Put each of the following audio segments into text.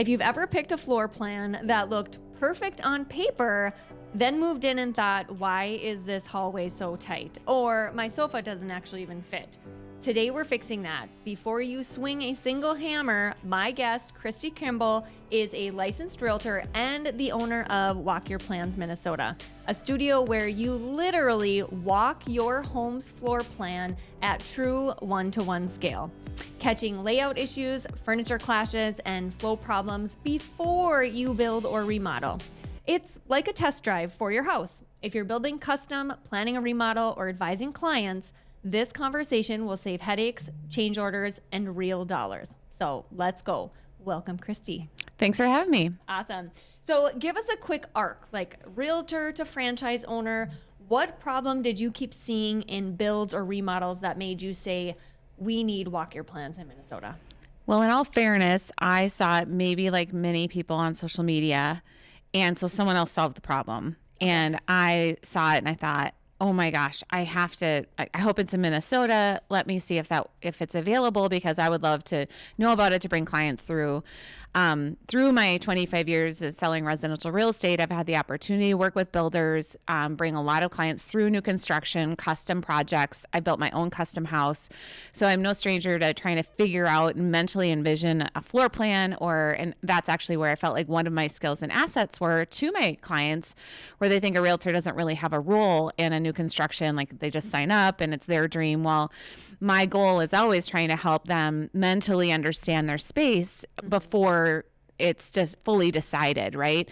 If you've ever picked a floor plan that looked perfect on paper, then moved in and thought, why is this hallway so tight? Or my sofa doesn't actually even fit. Today we're fixing that. Before you swing a single hammer, my guest, Christie Kimball, is a licensed realtor and the owner of Walk Your Plans Minnesota, a studio where you literally walk your home's floor plan at true one-to-one scale, catching layout issues, furniture clashes, and flow problems before you build or remodel. It's like a test drive for your house. If you're building custom, planning a remodel, or advising clients, this conversation will save headaches, change orders, and real dollars. So let's go. Welcome, Christie. Thanks for having me. Awesome. So give us a quick arc, like realtor to franchise owner. What problem did you keep seeing in builds or remodels that made you say, we need Walk Your Plans in Minnesota? Well, in all fairness, I saw it maybe like many people on social media. And so someone else solved the problem. And I saw it and I thought, oh my gosh, I hope it's in Minnesota. Let me see if it's available, because I would love to know about it to bring clients through. Through my 25 years of selling residential real estate, I've had the opportunity to work with builders, bring a lot of clients through new construction, custom projects. I built my own custom house. So I'm no stranger to trying to figure out and mentally envision a floor plan, and that's actually where I felt like one of my skills and assets were to my clients, where they think a realtor doesn't really have a role in a new construction, like they just sign up and it's their dream. Well, my goal is always trying to help them mentally understand their space before it's just fully decided, right?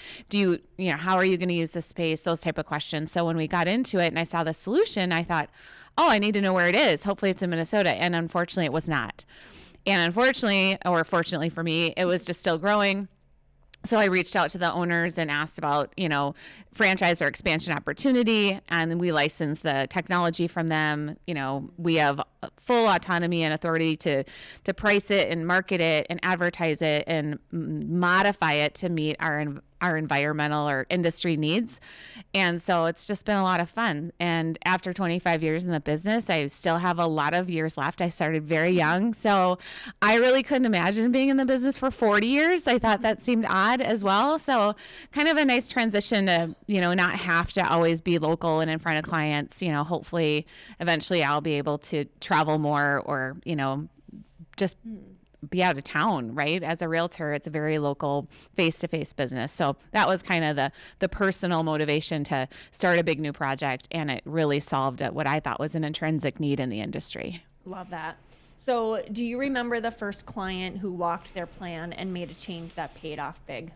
How are you going to use the space? Those type of questions. So when we got into it and I saw the solution, I thought, oh, I need to know where it is. Hopefully it's in Minnesota. And unfortunately it was not. And unfortunately, or fortunately for me, it was just still growing. So I reached out to the owners and asked about, franchise or expansion opportunity, and we licensed the technology from them. We have full autonomy and authority to price it and market it and advertise it and modify it to meet our environmental or industry needs. And so it's just been a lot of fun. And after 25 years in the business, I still have a lot of years left. I started very young, so I really couldn't imagine being in the business for 40 years. I thought that seemed odd as well. So kind of a nice transition to, not have to always be local and in front of clients. Hopefully eventually I'll be able to travel more or, just be out of town, right? As a realtor, it's a very local face-to-face business. So that was kind of the personal motivation to start a big new project. And it really solved what I thought was an intrinsic need in the industry. Love that. So do you remember the first client who walked their plan and made a change that paid off big?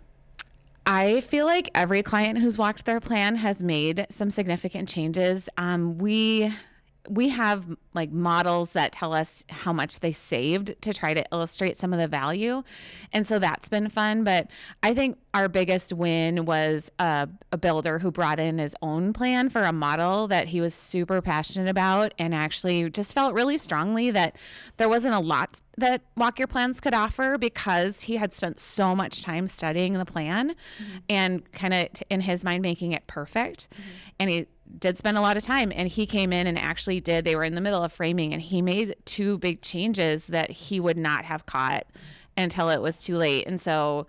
I feel like every client who's walked their plan has made some significant changes. We have like models that tell us how much they saved to try to illustrate some of the value. And so that's been fun. But I think our biggest win was a builder who brought in his own plan for a model that he was super passionate about, and actually just felt really strongly that there wasn't a lot that Walk Your Plans could offer, because he had spent so much time studying the plan and kind of in his mind making it perfect. And he did spend a lot of time, and he came in and actually they were in the middle of framing, and he made two big changes that he would not have caught until it was too late. And so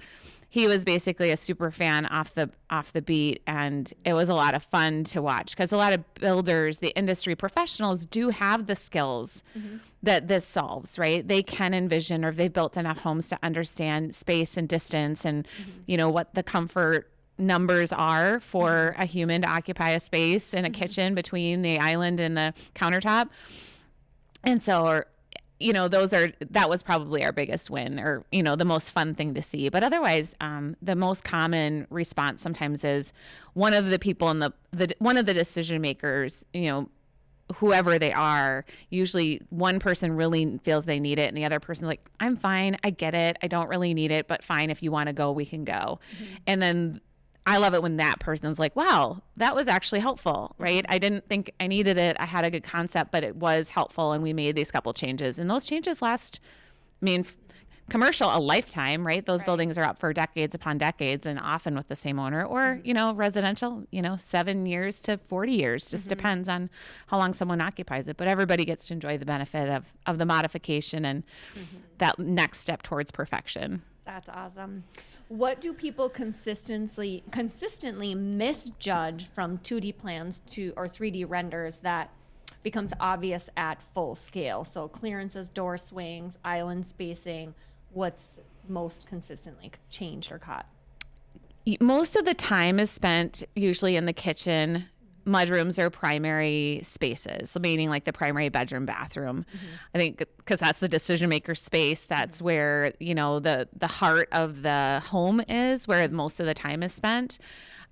he was basically a super fan off the beat, and it was a lot of fun to watch, because a lot of builders, the industry professionals, do have the skills that this solves, right? They can envision, or they've built enough homes to understand space and distance and what the comfort numbers are for a human to occupy a space in a kitchen between the island and the countertop. And so, that was probably our biggest win, or, the most fun thing to see. But otherwise, the most common response sometimes is one of the people in one of the decision makers, whoever they are, usually one person really feels they need it, and the other person's like, I'm fine, I get it, I don't really need it, but fine, if you want to go, we can go. And then I love it when that person's like, wow, that was actually helpful, right? I didn't think I needed it. I had a good concept, but it was helpful. And we made these couple changes, and those changes last, commercial, a lifetime, right? Those buildings are up for decades upon decades, and often with the same owner, or, residential, 7 years to 40 years, just depends on how long someone occupies it. But everybody gets to enjoy the benefit of the modification and that next step towards perfection. That's awesome. What do people consistently misjudge from 2D plans or 3D renders that becomes obvious at full scale? So clearances, door swings, island spacing, what's most consistently changed or caught? Most of the time is spent usually in the kitchen. Mudrooms are primary spaces, meaning like the primary bedroom, bathroom. I think because that's the decision maker space. That's where, the heart of the home is, where most of the time is spent.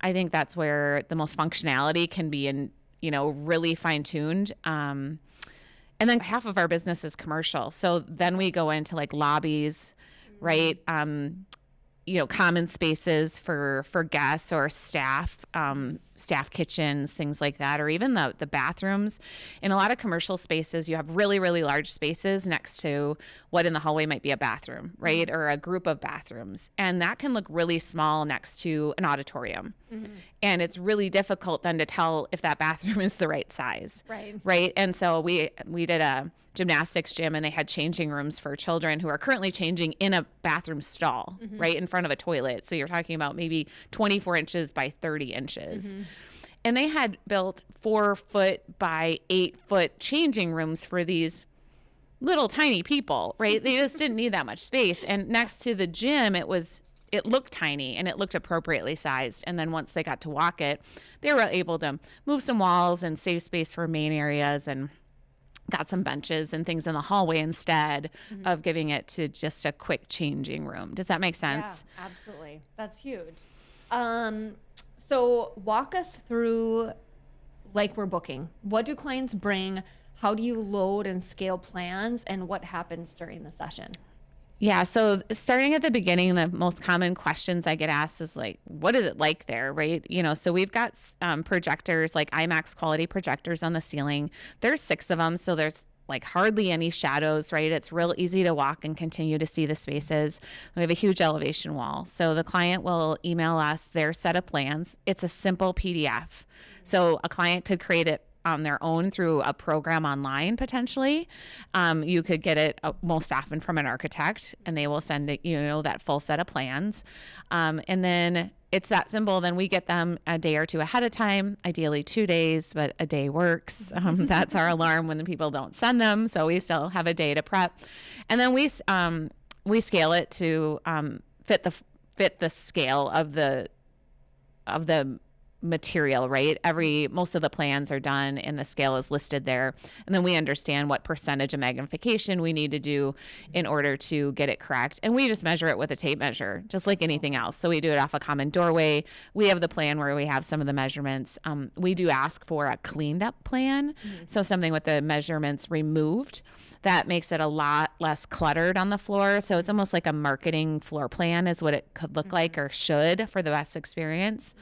I think that's where the most functionality can be really fine tuned. And then half of our business is commercial. So then we go into like lobbies, right? Common spaces for guests or staff, staff kitchens, things like that, or even the bathrooms. In a lot of commercial spaces, you have really, really large spaces next to what in the hallway might be a bathroom, right? Or a group of bathrooms. And that can look really small next to an auditorium. And it's really difficult then to tell if that bathroom is the right size. Right. And so we did a gymnastics gym, and they had changing rooms for children who are currently changing in a bathroom stall, right in front of a toilet. So you're talking about maybe 24 inches by 30 inches. And they had built 4-foot by 8-foot changing rooms for these little tiny people, right? They just didn't need that much space. And next to the gym, it looked tiny and it looked appropriately sized. And then once they got to walk it, they were able to move some walls and save space for main areas, and got some benches and things in the hallway instead of giving it to just a quick changing room. Does that make sense? Yeah, absolutely. That's huge. So walk us through, like we're booking. What do clients bring? How do you load and scale plans? And what happens during the session? Yeah. So starting at the beginning, the most common questions I get asked is like, what is it like there? Right. So we've got projectors, like IMAX quality projectors on the ceiling. There's 6 of them. So there's like hardly any shadows, right? It's real easy to walk and continue to see the spaces. We have a huge elevation wall. So the client will email us their set of plans. It's a simple PDF. So a client could create it on their own through a program online, potentially. You could get it most often from an architect, and they will send it, that full set of plans. And then it's that simple. Then we get them a day or two ahead of time, ideally 2 days, but a day works. That's our alarm when the people don't send them. So we still have a day to prep. And then we scale it to fit the scale of the material, right? Most of the plans are done and the scale is listed there. And then we understand what percentage of magnification we need to do in order to get it correct. And we just measure it with a tape measure, just like anything else. So we do it off a common doorway. We have the plan where we have some of the measurements. We do ask for a cleaned up plan. So something with the measurements removed. That makes it a lot less cluttered on the floor. So it's almost like a marketing floor plan is what it could look like, or should, for the best experience.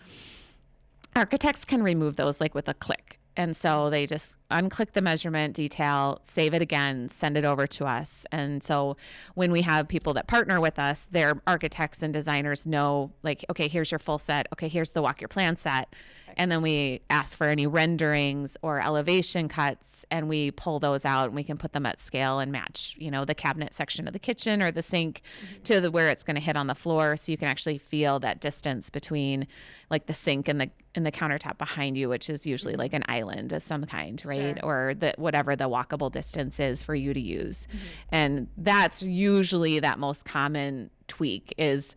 Architects can remove those like with a click. And so they just unclick the measurement detail, save it again, send it over to us. And so when we have people that partner with us, their architects and designers know, like, okay, here's your full set. Okay, here's the walk your plan set. And then we ask for any renderings or elevation cuts, and we pull those out, and we can put them at scale and match, the cabinet section of the kitchen or the sink to where it's going to hit on the floor. So you can actually feel that distance between like the sink and the countertop behind you, which is usually like an island of some kind, right? Sure. Or whatever the walkable distance is for you to use. And that's usually that most common tweak is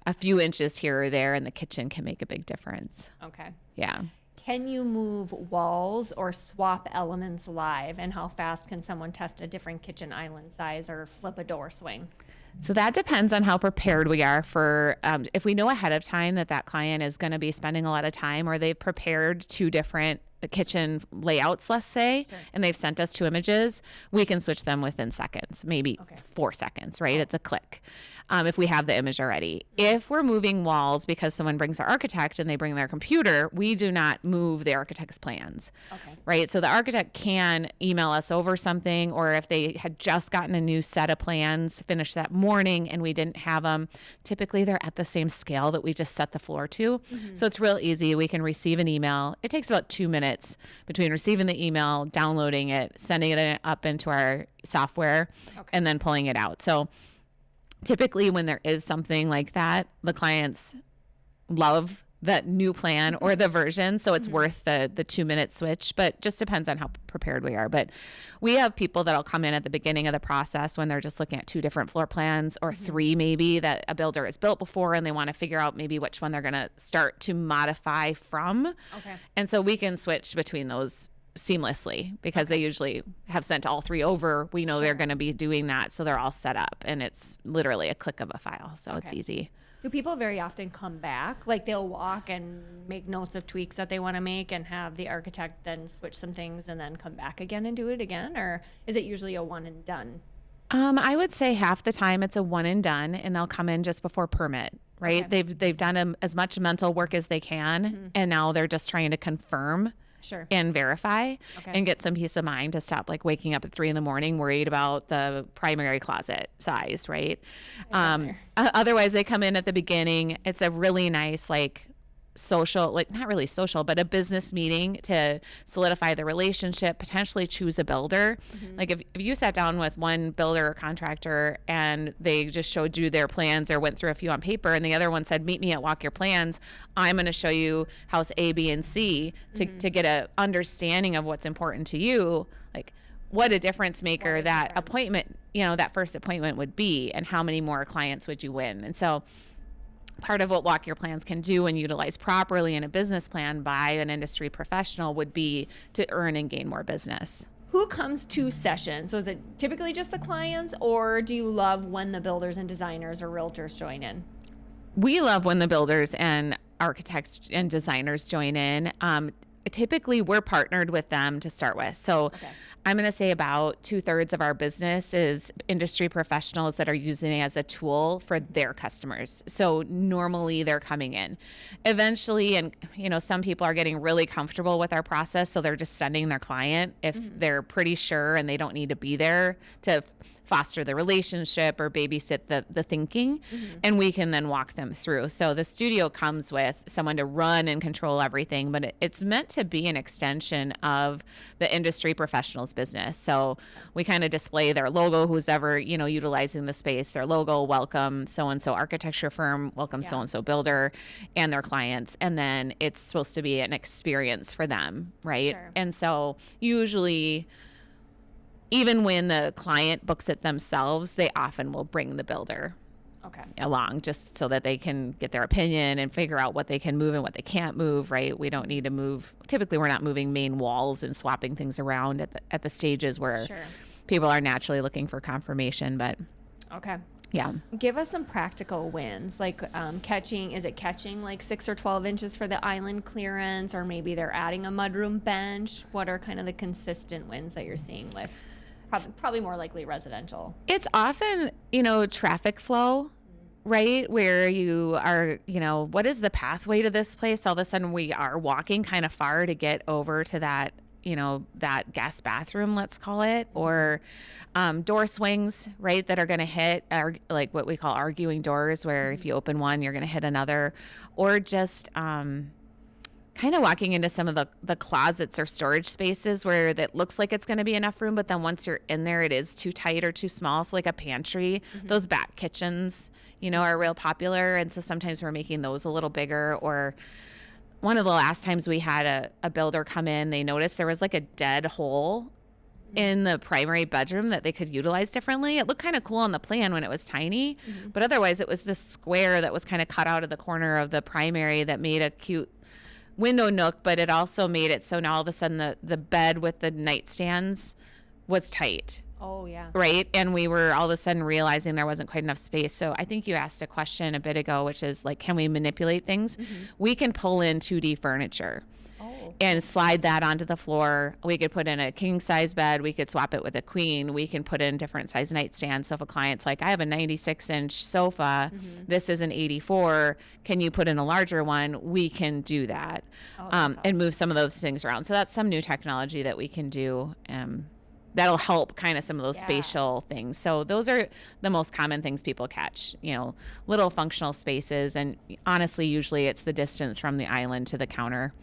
a few inches here or there in the kitchen can make a big difference. Okay. Yeah. Can you move walls or swap elements live? And how fast can someone test a different kitchen island size or flip a door swing? So that depends on how prepared we are for, if we know ahead of time that client is going to be spending a lot of time, or they've prepared 2 different kitchen layouts, let's say, and they've sent us 2 images, we can switch them within seconds, maybe 4 seconds, right? It's a click. If we have the image already. If we're moving walls because someone brings our architect and they bring their computer, we do not move the architect's plans, right? So the architect can email us over something, or if they had just gotten a new set of plans finished that morning and we didn't have them, typically they're at the same scale that we just set the floor to. So it's real easy. We can receive an email. It takes about 2 minutes between receiving the email, downloading it, sending it up into our software, and then pulling it out. So typically when there is something like that, the clients love that new plan or the version. So it's worth the 2-minute switch, but just depends on how prepared we are. But we have people that'll come in at the beginning of the process when they're just looking at 2 different floor plans or 3 maybe that a builder has built before, and they want to figure out maybe which one they're going to start to modify from. Okay. And so we can switch between those seamlessly because they usually have sent all 3 over. We know they're going to be doing that. So they're all set up, and it's literally a click of a file. So it's easy. Do people very often come back? Like they'll walk and make notes of tweaks that they want to make and have the architect then switch some things and then come back again and do it again? Or is it usually a one and done? I would say half the time it's a one and done, and they'll come in just before permit, right? Okay. They've done as much mental work as they can, and now they're just trying to confirm and verify and get some peace of mind to stop like waking up at 3 a.m. worried about the primary closet size, right? Otherwise they come in at the beginning. It's a really nice like social, like not really social, but a business meeting to solidify the relationship, potentially choose a builder. Like if you sat down with one builder or contractor and they just showed you their plans or went through a few on paper, and the other one said, meet me at Walk Your Plans, I'm going to show you house A, B, and C to get a understanding of what's important to you. Like what a difference maker that appointment, that first appointment would be, and how many more clients would you win. And so part of what Walk Your Plans can do and utilize properly in a business plan by an industry professional would be to earn and gain more business. Who comes to sessions? So is it typically just the clients, or do you love when the builders and designers or realtors join in? We love when the builders and architects and designers join in. Typically, we're partnered with them to start with. So I'm going to say about 2/3 of our business is industry professionals that are using it as a tool for their customers. So normally they're coming in. Eventually, and some people are getting really comfortable with our process, so they're just sending their client if they're pretty sure and they don't need to be there to foster the relationship or babysit the thinking, and we can then walk them through. So the studio comes with someone to run and control everything, but it's meant to be an extension of the industry professional's business. So we kind of display their logo, who's ever, utilizing the space, their logo, welcome so-and-so architecture firm, welcome so-and-so builder, and their clients. And then it's supposed to be an experience for them, right? Sure. And so usually, even when the client books it themselves, they often will bring the builder along just so that they can get their opinion and figure out what they can move and what they can't move, right? We don't need to move. Typically, we're not moving main walls and swapping things around at the stages where people are naturally looking for confirmation. But yeah. Give us some practical wins, like catching like 6 or 12 inches for the island clearance, or maybe they're adding a mudroom bench. What are kind of the consistent wins that you're seeing with probably more likely residential? It's often, traffic flow, right? Where you are, what is the pathway to this place? All of a sudden we are walking kind of far to get over to that, that guest bathroom, let's call it, or door swings, right, that are going to hit, like what we call arguing doors, where if you open one, you're going to hit another, or just kind of walking into some of the closets or storage spaces where that looks like it's going to be enough room, but then once you're in there, it is too tight or too small. So like a pantry, those back kitchens, are real popular. And so sometimes we're making those a little bigger. Or one of the last times we had a builder come in, they noticed there was like a dead hole in the primary bedroom that they could utilize differently. It looked kind of cool on the plan when it was tiny, but otherwise it was this square that was kind of cut out of the corner of the primary that made a cute window nook, but it also made it so now all of a sudden the bed with the nightstands was tight. Oh, yeah. Right? And we were all of a sudden realizing there wasn't quite enough space. So I think you asked a question a bit ago, which is like, can we manipulate things? We can pull in 2D furniture and slide that onto the floor. We could put in a king size bed. We could swap it with a queen. We can put in different size nightstands. So if a client's like, I have a 96-inch sofa, this is an 84, can you put in a larger one? We can do that, and move some of those things around. So that's some new technology that we can do. That'll help kind of some of those spatial things. So those are the most common things people catch, little functional spaces. And honestly, usually it's the distance from the island to the counter.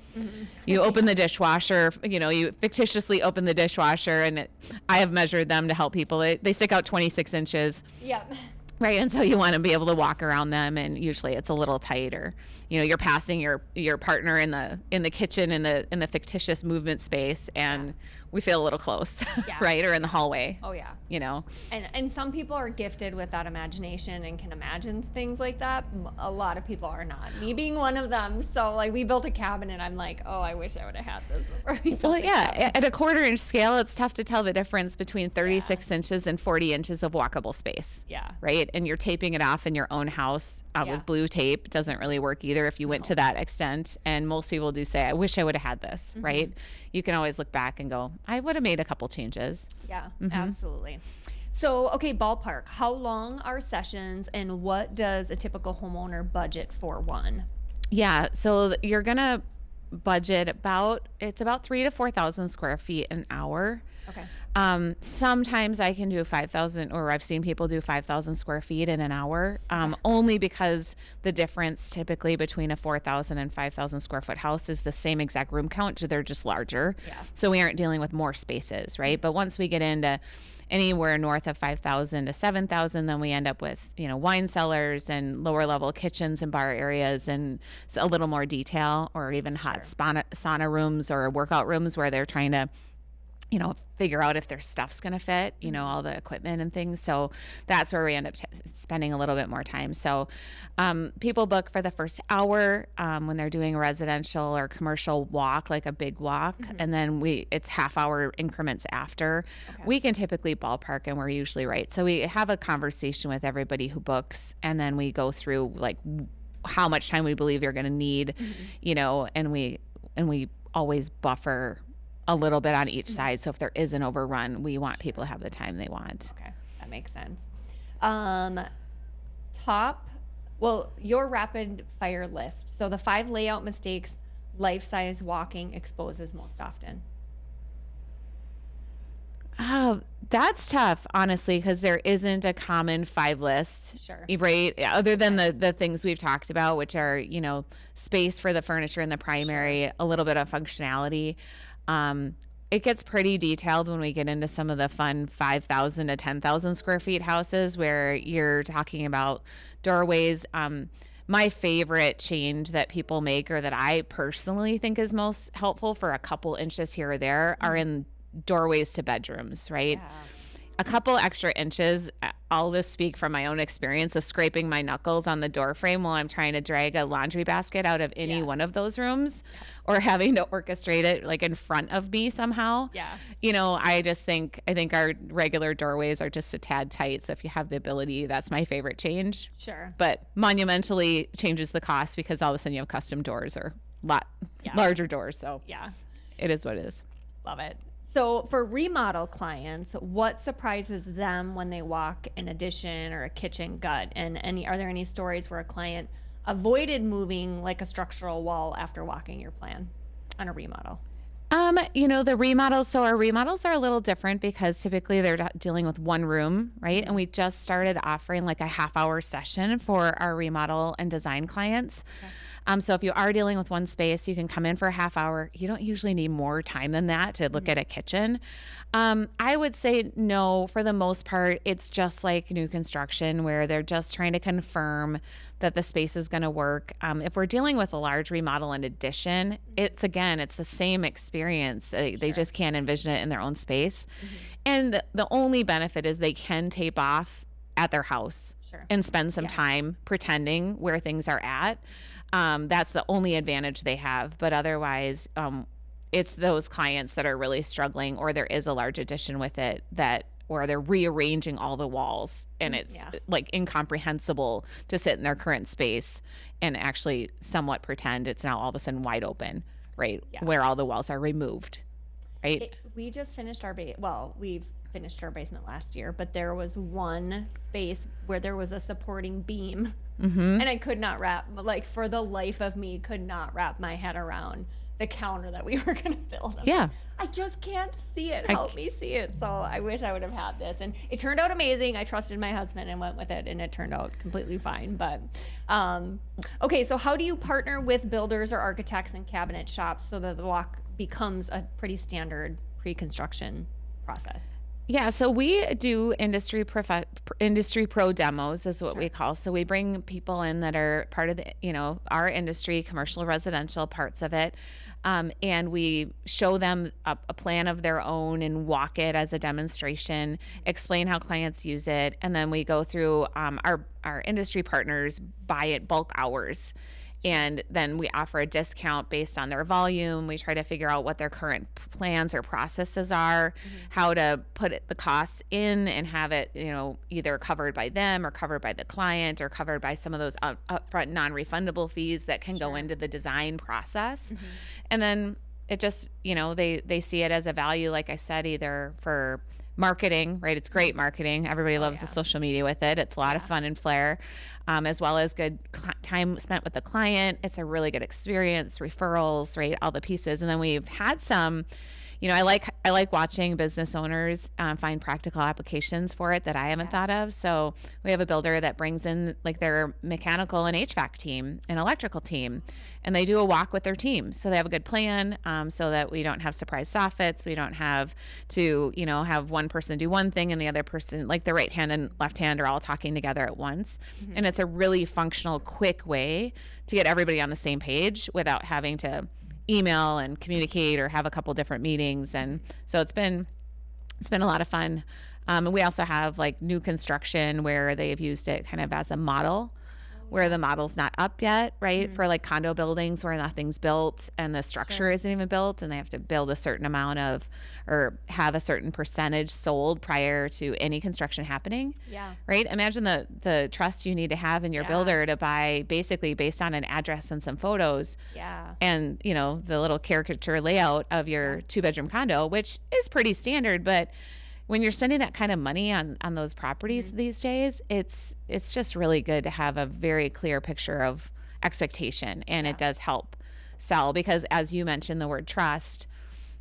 You open the dishwasher, you fictitiously open the dishwasher, and I have measured them to help people. They stick out 26 inches. Yep. Right. And so you want to be able to walk around them, and usually it's a little tight, or, you're passing your partner in the kitchen in the fictitious movement space, and we feel a little close, right? Or in the hallway. Oh yeah. And some people are gifted with that imagination and can imagine things like that. A lot of people are not. Me being one of them. So like we built a cabinet. I'm like, oh, I wish I would have had this before we built at a 1/4 inch scale, it's tough to tell the difference between 36 inches and 40 inches of walkable space. Yeah. Right. And you're taping it off in your own house with blue tape. Doesn't really work either if you went to that extent. And most people do say, I wish I would have had this. Right. You can always look back and go, I would have made a couple changes. Yeah, absolutely. So, okay, ballpark. How long are sessions, and what does a typical homeowner budget for one? Yeah, so you're gonna budget about 3,000 to 4,000 square feet an hour. Okay. Sometimes I can do 5,000, or I've seen people do 5,000 square feet in an hour, only because the difference typically between a 4,000 and 5,000 square foot house is the same exact room count. They're just larger. Yeah. So we aren't dealing with more spaces, right? But once we get into anywhere north of 5,000 to 7,000, then we end up with, wine cellars and lower level kitchens and bar areas, and a little more detail, or even hot sauna rooms or workout rooms where they're trying to figure out if their stuff's going to fit, all the equipment and things. So that's where we end up spending a little bit more time. So people book for the first hour when they're doing a residential or commercial walk, like a big walk. And then it's half-hour increments after. Okay. We can typically ballpark, and we're usually right. So we have a conversation with everybody who books, and then we go through like how much time we believe you're going to need, and we always buffer a little bit on each side. So if there is an overrun, we want people to have the time they want. Okay, that makes sense. Your rapid fire list. So the 5 layout mistakes life-size walking exposes most often. Oh, that's tough, honestly, because there isn't a common 5 list. Sure. Right? Other than the things we've talked about, which are, space for the furniture in the primary, a little bit of functionality. It gets pretty detailed when we get into some of the fun 5,000 to 10,000 square feet houses where you're talking about doorways. My favorite change that people make, or that I personally think is most helpful for a couple inches here or there, are in doorways to bedrooms, right? Yeah. A couple extra inches, I'll just speak from my own experience of scraping my knuckles on the door frame while I'm trying to drag a laundry basket out of any one of those rooms, or having to orchestrate it like in front of me somehow. Yeah. I think our regular doorways are just a tad tight. So if you have the ability, that's my favorite change. Sure. But monumentally changes the cost, because all of a sudden you have custom doors or larger doors. So it is what it is. Love it. So for remodel clients, what surprises them when they walk an addition or a kitchen gut? And are there any stories where a client avoided moving like a structural wall after walking your plan on a remodel? The remodels, so our remodels are a little different because typically they're dealing with one room, right? And we just started offering like a half-hour session for our remodel and design clients. Okay. So if you are dealing with one space, you can come in for a half hour. You don't usually need more time than that to look at a kitchen. I would say no, for the most part, it's just like new construction where they're just trying to confirm that the space is going to work. If we're dealing with a large remodel and addition, it's the same experience. They just can't envision it in their own space. And the only benefit is they can tape off at their house and spend some time pretending where things are at. That's the only advantage they have. But otherwise, it's those clients that are really struggling, or there is a large addition with it or they're rearranging all the walls, and it's like incomprehensible to sit in their current space and actually somewhat pretend it's now all of a sudden wide open, right? Yeah. Where all the walls are removed, right? We just finished we've finished our basement last year, but there was one space where there was a supporting beam, and I could not for the life of me, could not wrap my head around the counter that we were going to build. I just can't see it. Help me see it. So I wish I would have had this, and it turned out amazing. I trusted my husband and went with it, and it turned out completely fine. But okay, so how do you partner with builders or architects and cabinet shops so that the walk becomes a pretty standard pre-construction process? Yeah, so we do industry pro demos is what we call. So we bring people in that are part of the, our industry, commercial, residential parts of it. And we show them a plan of their own and walk it as a demonstration, explain how clients use it. And then we go through our industry partners buy it bulk hours. And then we offer a discount based on their volume. We try to figure out what their current plans or processes are, how to put the costs in and have it, either covered by them or covered by the client or covered by some of those upfront non-refundable fees that can go into the design process. And then it just, they see it as a value, like I said, either for marketing, right? It's great marketing. Everybody loves the social media with it. It's a lot of fun and flair, as well as good time spent with the client. It's a really good experience, referrals, right? All the pieces. And then we've had some, I like watching business owners find practical applications for it that I haven't thought of. So we have a builder that brings in like their mechanical and HVAC team and electrical team, and they do a walk with their team. So they have a good plan, so that we don't have surprise soffits. We don't have to, have one person do one thing and the other person, like the right hand and left hand, are all talking together at once. And it's a really functional, quick way to get everybody on the same page without having to email and communicate or have a couple different meetings. And so it's been a lot of fun. And we also have like new construction where they've used it kind of as a model where the model's not up yet, right? For like condo buildings where nothing's built and the structure isn't even built, and they have to build a certain amount of, or have a certain percentage sold prior to any construction happening. Yeah. Right? Imagine the trust you need to have in your builder to buy basically based on an address and some photos. Yeah. And, the little caricature layout of your 2-bedroom condo, which is pretty standard, but when you're spending that kind of money on those properties these days, it's just really good to have a very clear picture of expectation, and it does help sell because, as you mentioned, the word trust,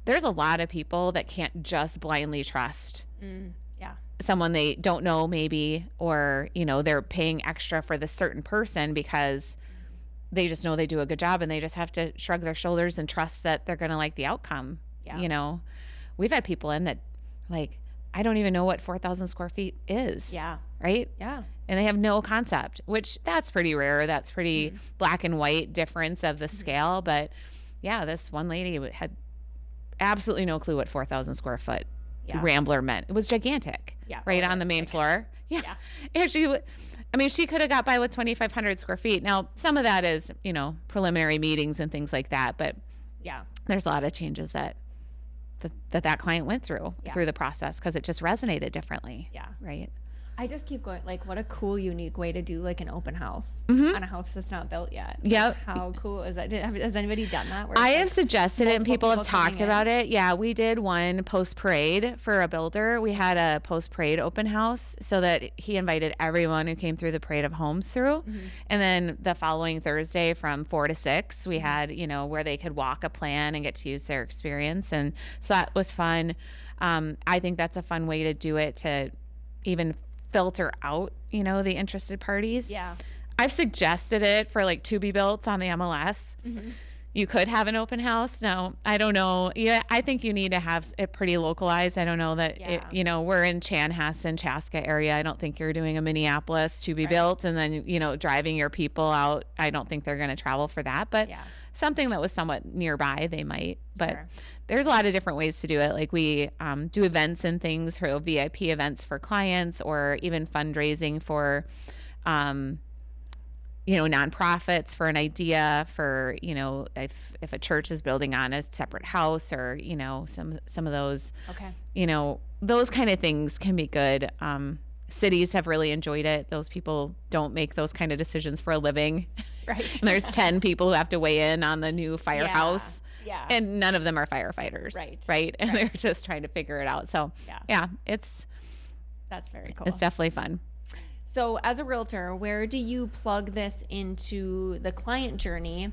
there's a lot of people that can't just blindly trust someone they don't know maybe, or, they're paying extra for this certain person because they just know they do a good job and they just have to shrug their shoulders and trust that they're going to like the outcome. Yeah. We've had people in that like, I don't even know what 4,000 square feet is. Yeah. Right? Yeah. And they have no concept, which that's pretty rare. That's pretty black and white difference of the scale. But yeah, this one lady had absolutely no clue what 4,000 square foot Rambler meant. It was gigantic. Yeah. Right on the main floor. Yeah. And she could have got by with 2,500 square feet. Now, some of that is, preliminary meetings and things like that. But there's a lot of changes that client went through the process because it just resonated differently. Yeah. Right. I just keep going, like, what a cool, unique way to do like an open house on a house that's not built yet. Yep. How cool is that? Has anybody done that? I have suggested it and people have talked about it. Yeah, we did one post-parade for a builder. We had a post-parade open house so that he invited everyone who came through the parade of homes through. And then the following Thursday from 4 to 6, we had, where they could walk a plan and get to use their experience. And so that was fun. I think that's a fun way to do it, to even filter out, the interested parties. Yeah. I've suggested it for like to be built on the MLS. You could have an open house. Now, I don't know. Yeah, I think you need to have it pretty localized. I don't know that, we're in Chanhassen, Chaska area. I don't think you're doing a Minneapolis to be built and then, driving your people out. I don't think they're going to travel for that. But something that was somewhat nearby, they might. But there's a lot of different ways to do it. Like we do events and things for VIP events for clients, or even fundraising for, nonprofits for an idea for, if a church is building on a separate house, or, some of those, those kind of things can be good. Cities have really enjoyed it. Those people don't make those kind of decisions for a living. Right. And there's 10 people who have to weigh in on the new firehouse. Yeah. And none of them are firefighters. Right. And they're just trying to figure it out. So that's very cool. It's definitely fun. So as a realtor, where do you plug this into the client journey?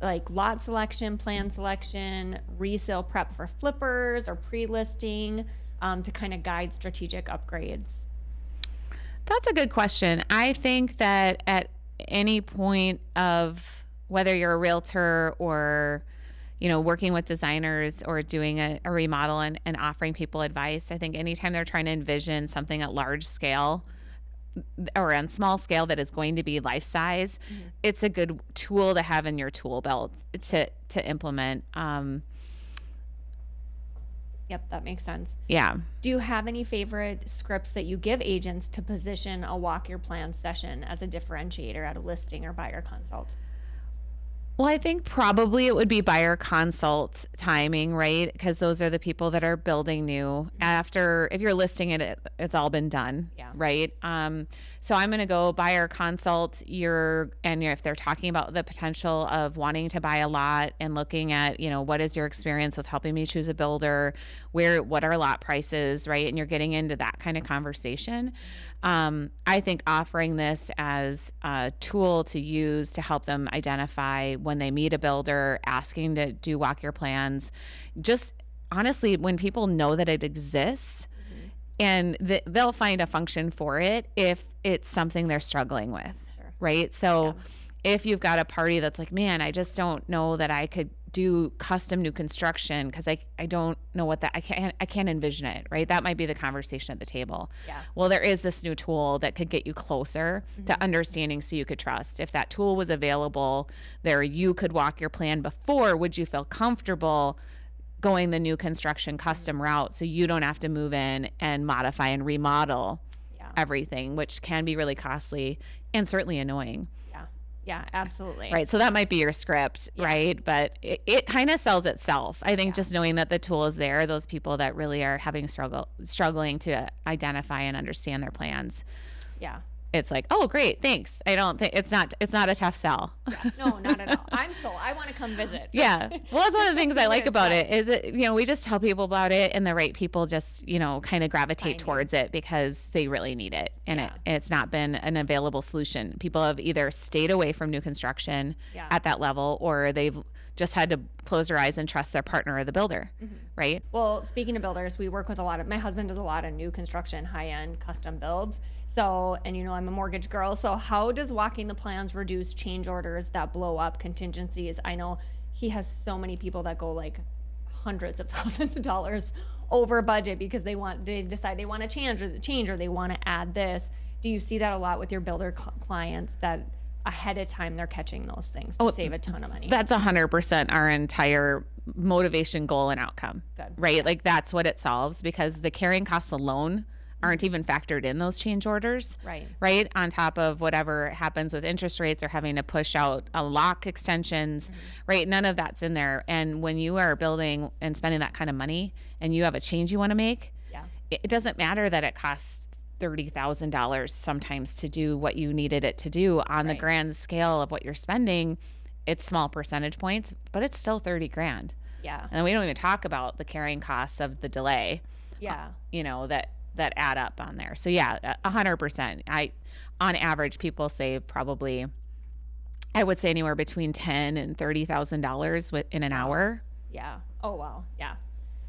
Like lot selection, plan selection, resale prep for flippers, or pre-listing, to kind of guide strategic upgrades? That's a good question. I think that at any point of whether you're a realtor or, working with designers or doing a remodel and offering people advice. I think anytime they're trying to envision something at large scale or on small scale that is going to be life size, it's a good tool to have in your tool belt to implement. Yep, that makes sense. Yeah. Do you have any favorite scripts that you give agents to position a walk your plan session as a differentiator at a listing or buyer consult? Well, I think probably it would be buyer consult timing, right? Because those are the people that are building new. After, if you're listing it, it's all been done, right? So I'm going to go buyer consult. If they're talking about the potential of wanting to buy a lot and looking at, what is your experience with helping me choose a builder? What are lot prices, right? And you're getting into that kind of conversation. I think offering this as a tool to use to help them identify when they meet a builder, asking to do walk your plans, just honestly, when people know that it exists, and they'll find a function for it if it's something they're struggling with, right? So if you've got a party that's like, man, I just don't know that I could do custom new construction because I don't know what that, I can't envision it, right? That might be the conversation at the table. Well, there is this new tool that could get you closer to understanding so you could trust. If that tool was available there, you could walk your plan before, would you feel comfortable going the new construction custom route so you don't have to move in and modify and remodel everything, which can be really costly and certainly annoying. Yeah, absolutely. Right. So that might be your script, right? But it kind of sells itself. I think just knowing that the tool is there, those people that really are having struggling to identify and understand their plans. Yeah. It's like, oh, great, thanks. I don't think it's not a tough sell. No, not at all. I want to come visit. Well, that's one of the things I like about it is it, we just tell people about it and the right people just, kind of gravitate towards it because they really need it. And it's not been an available solution. People have either stayed away from new construction at that level or they've just had to close their eyes and trust their partner or the builder, right? Well, speaking of builders, we work with my husband does a lot of new construction, high-end custom builds. So, and I'm a mortgage girl. So how does walking the plans reduce change orders that blow up, contingencies? I know he has so many people that go like hundreds of thousands of dollars over budget because they decide they want to change or they want to add this. Do you see that a lot with your builder clients that ahead of time they're catching those things to save a ton of money? That's 100% our entire motivation, goal, and outcome. Right? Like that's what it solves because the carrying costs alone aren't even factored in those change orders, right? On top of whatever happens with interest rates or having to push out a lock extensions, right? None of that's in there. And when you are building and spending that kind of money and you have a change you want to make, it doesn't matter that it costs $30,000 sometimes to do what you needed it to do on the grand scale of what you're spending. It's small percentage points, but it's still 30 grand. And we don't even talk about the carrying costs of the delay. That add up on there. So 100%. On average, people save probably, I would say anywhere between $10,000 and $30,000 in an hour. Yeah. Oh wow. Yeah.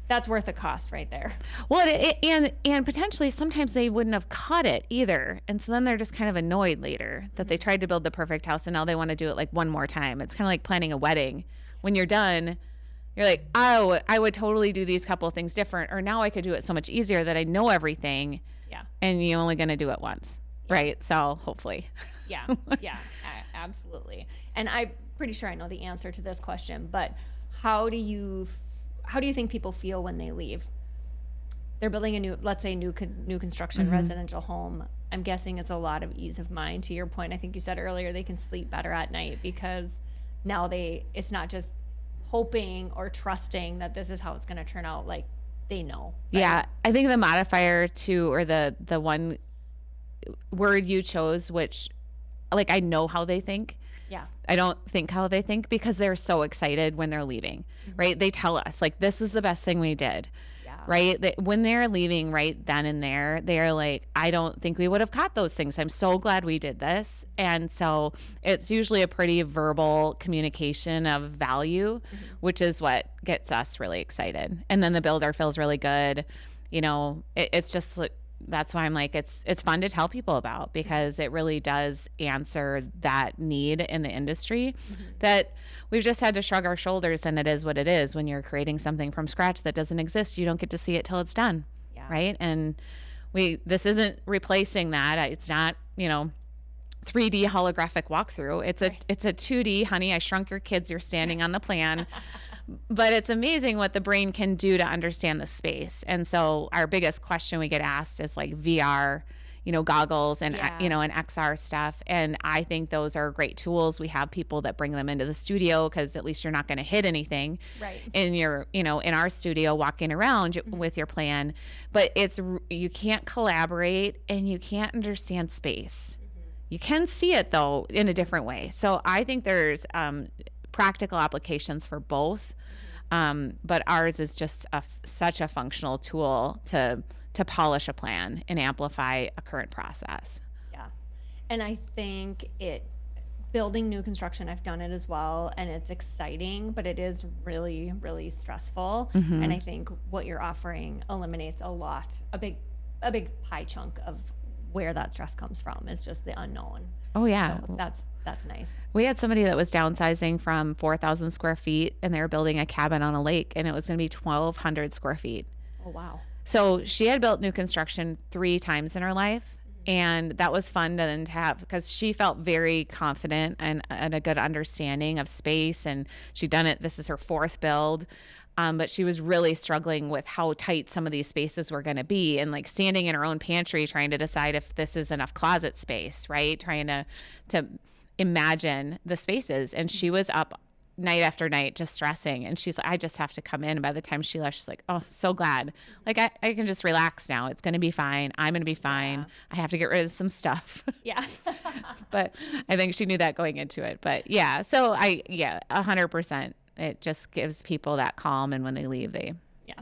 That's worth the cost right there. Well, and potentially sometimes they wouldn't have caught it either, and so then they're just kind of annoyed later that they tried to build the perfect house and now they want to do it like one more time. It's kind of like planning a wedding. When you're done, you're like, oh, I would totally do these couple of things different, or now I could do it so much easier that I know everything. And you're only going to do it once, right? So hopefully. Absolutely. And I'm pretty sure I know the answer to this question, but how do you think people feel when they leave? They're building a new construction residential home. I'm guessing it's a lot of ease of mind. To your point, I think you said earlier they can sleep better at night because now it's not just hoping or trusting that this is how it's going to turn out. Like they know. Right? Yeah. I think the modifier too, or the one word you chose, which like, I know how they think. I don't think how they think because they're so excited when they're leaving, right? They tell us like, this was the best thing we did. Right? When they're leaving right then and there, they are like, I don't think we would have caught those things. I'm so glad we did this. And so it's usually a pretty verbal communication of value, which is what gets us really excited. And then the builder feels really good. It's just like, that's why I'm like, it's fun to tell people about, because it really does answer that need in the industry that we've just had to shrug our shoulders. And it is what it is. When you're creating something from scratch that doesn't exist, you don't get to see it till it's done. Yeah. Right. And this isn't replacing that. It's not, 3D holographic walkthrough. It's a 2D, honey, I shrunk your kids, you're standing on the plan. But it's amazing what the brain can do to understand the space. And so our biggest question we get asked is like VR, goggles and, and XR stuff. And I think those are great tools. We have people that bring them into the studio because at least you're not going to hit anything in your, in our studio walking around with your plan. But you can't collaborate and you can't understand space. You can see it though in a different way. So I think there's practical applications for both. But ours is just such a functional tool to polish a plan and amplify a current process. Yeah. And I think building new construction, I've done it as well, and it's exciting, but it is really, really stressful. And I think what you're offering eliminates a big pie chunk of where that stress comes from. Is just the unknown. Oh yeah. So that's nice. We had somebody that was downsizing from 4,000 square feet, and they were building a cabin on a lake, and it was going to be 1,200 square feet. Oh, wow. So she had built new construction 3 times in her life. And that was fun to have, because she felt very confident and a good understanding of space. And she'd done it. This is her 4th build. But she was really struggling with how tight some of these spaces were going to be, and like standing in her own pantry trying to decide if this is enough closet space, right? Trying to imagine the spaces. And she was up night after night just stressing. And she's like, I just have to come in. And by the time she left, she's like, oh, so glad. Like, I can just relax now. It's going to be fine. I'm going to be fine. I have to get rid of some stuff. Yeah. But I think she knew that going into it. But yeah, so 100%. It just gives people that calm. And when they leave, they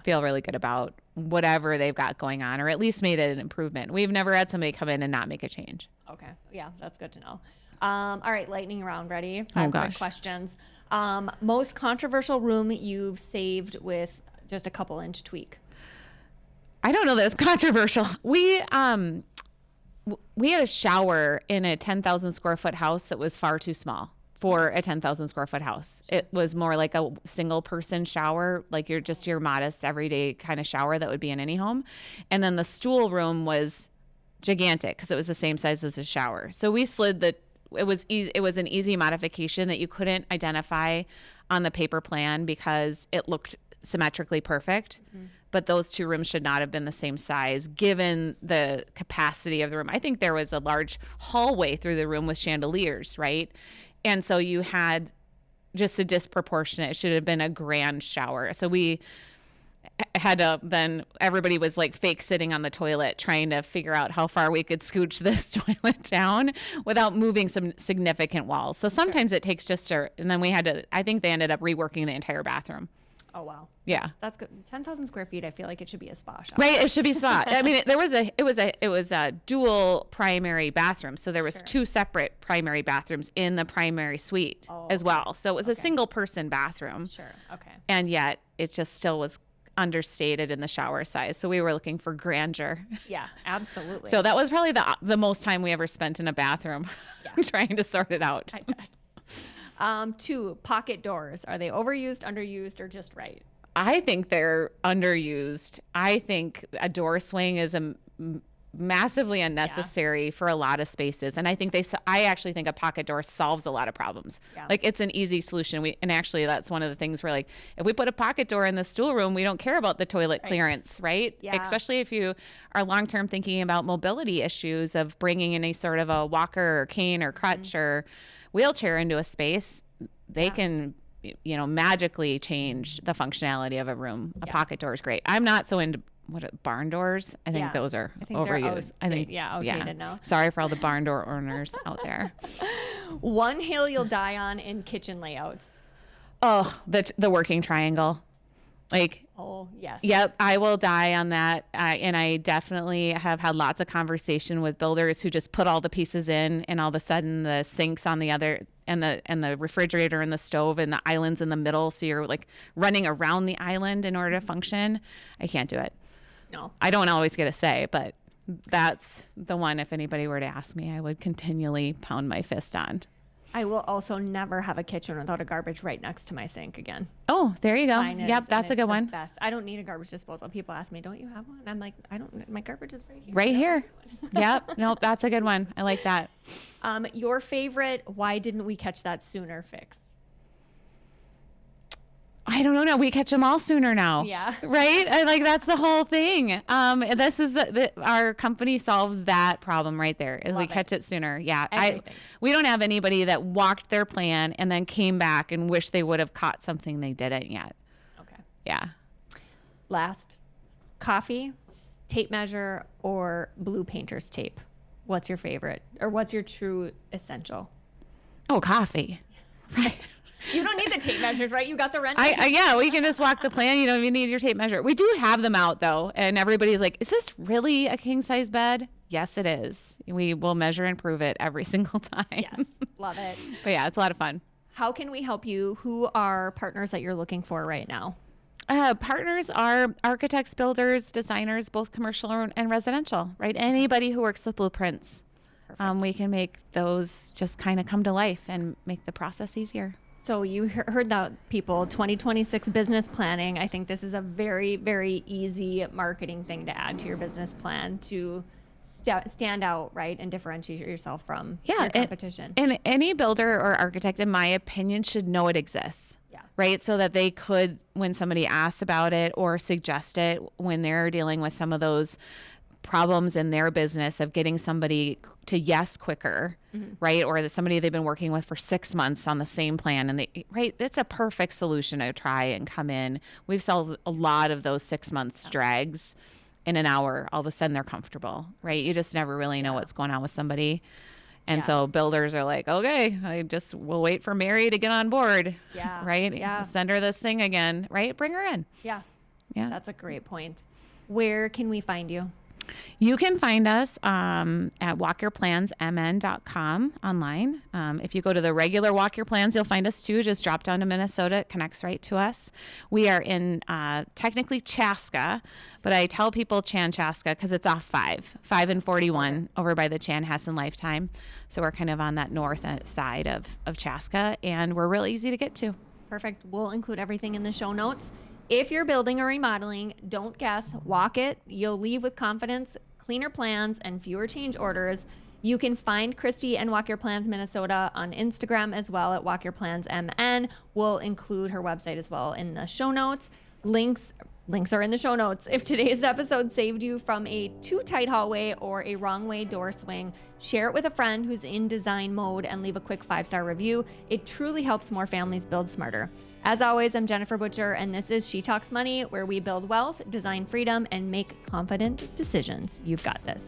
feel really good about whatever they've got going on, or at least made it an improvement. We've never had somebody come in and not make a change. Okay. Yeah, that's good to know. All right, lightning round. Ready? 5 quick questions. Most controversial room you've saved with just a couple inch tweak? I don't know that it's controversial. We had a shower in a 10,000 square foot house that was far too small for a 10,000 square foot house. It was more like a single person shower, like your modest everyday kind of shower that would be in any home. And then the stool room was gigantic because it was the same size as a shower. So we slid it was an easy modification that you couldn't identify on the paper plan because it looked symmetrically perfect. But those 2 rooms should not have been the same size given the capacity of the room. I think there was a large hallway through the room with chandeliers, right? And so you had just a disproportionate, it should have been a grand shower. So we had then everybody was like fake sitting on the toilet trying to figure out how far we could scooch this toilet down without moving some significant walls. So sometimes it takes and then I think they ended up reworking the entire bathroom. Oh, wow. Yeah. That's good. 10,000 square feet. I feel like it should be a spa shop. Right. It should be spa. I mean, it was a dual primary bathroom. So there was 2 separate primary bathrooms in the primary suite as well. So it was a single person bathroom. Sure. Okay. And yet it just still was understated in the shower size. So we were looking for grandeur. Yeah, absolutely. So that was probably the most time we ever spent in a bathroom trying to sort it out. I bet. 2, pocket doors. Are they overused, underused, or just right? I think they're underused. I think a door swing is massively unnecessary for a lot of spaces. And I actually think a pocket door solves a lot of problems. Yeah. Like it's an easy solution. And actually that's one of the things where like, if we put a pocket door in the stool room, we don't care about the toilet clearance, right? Yeah. Especially if you are long-term thinking about mobility issues of bringing any sort of a walker or cane or crutch or wheelchair into a space, they can magically change the functionality of a room. A pocket door is great. I'm not so into barn doors. I think those are overused. Outdated now. Sorry for all the barn door owners out there. 1 hill you'll die on in kitchen layouts. Oh, the working triangle. Like, oh, yes. Yep, I will die on that. And I definitely have had lots of conversation with builders who just put all the pieces in, and all of a sudden the sinks on the other, and the refrigerator and the stove and the islands in the middle. So you're like running around the island in order to function. I can't do it. No. I don't always get a say, but that's the one, if anybody were to ask me, I would continually pound my fist on. I will also never have a kitchen without a garbage right next to my sink again. Oh, there you go. Mine is, Yep, that's and a good it's the one. Best. I don't need a garbage disposal. People ask me, "Don't you have one?" I'm like, "I don't. My garbage is right here." Right here. Yep. Nope, that's a good one. I like that. Your favorite? Why didn't we catch that sooner? Fix. I don't know. No, we catch them all sooner now. Yeah. Right? That's the whole thing. This is our company solves that problem right there. Is we catch it sooner. Yeah. We don't have anybody that walked their plan and then came back and wish they would have caught something they didn't yet. Okay. Yeah. Last, coffee, tape measure, or blue painter's tape. What's your favorite? Or what's your true essential? Oh, coffee. Right. You don't need the tape measures, right? You got the rent. Yeah, we can just walk the plan. You don't even need your tape measure. We do have them out though. And everybody's like, is this really a king size bed? Yes, it is. We will measure and prove it every single time. Yes. Love it. But yeah, it's a lot of fun. How can we help you? Who are partners that you're looking for right now? Partners are architects, builders, designers, both commercial and residential, right? Anybody who works with blueprints. We can make those just kind of come to life and make the process easier. So you heard that, people, 2026 business planning. I think this is a very, very easy marketing thing to add to your business plan to stand out, right, and differentiate yourself from your competition. And any builder or architect, in my opinion, should know it exists. Yeah. Right? So that they could, when somebody asks about it or suggest it, when they're dealing with some of those problems in their business of getting somebody to yes quicker, right? Or that somebody they've been working with for 6 months on the same plan, and it's a perfect solution to try and come in. We've solved a lot of those 6 months drags in an hour. All of a sudden they're comfortable, right? You just never really know what's going on with somebody. And so builders are like, okay, we'll wait for Mary to get on board. Yeah. Right? Yeah. Send her this thing again, right? Bring her in. Yeah. Yeah. That's a great point. Where can we find you? You can find us at walkyourplansmn.com online. If you go to the regular Walk Your Plans, you'll find us too. Just drop down to Minnesota. It connects right to us. We are in technically Chaska, but I tell people Chanchaska because it's off 5 and 41 over by the Chanhassen Lifetime. So we're kind of on that north side of Chaska, and we're real easy to get to. Perfect. We'll include everything in the show notes. If you're building or remodeling, don't guess, walk it. You'll leave with confidence, cleaner plans, and fewer change orders. You can find Christie and Walk Your Plans Minnesota on Instagram as well at Walk Your Plans MN. We'll include her website as well in the show notes. Links are in the show notes. If today's episode saved you from a too tight hallway or a wrong way door swing, share it with a friend who's in design mode and leave a quick 5-star review. It truly helps more families build smarter. As always, I'm Jennifer Butcher, and this is She Talks Money, where we build wealth, design freedom, and make confident decisions. You've got this.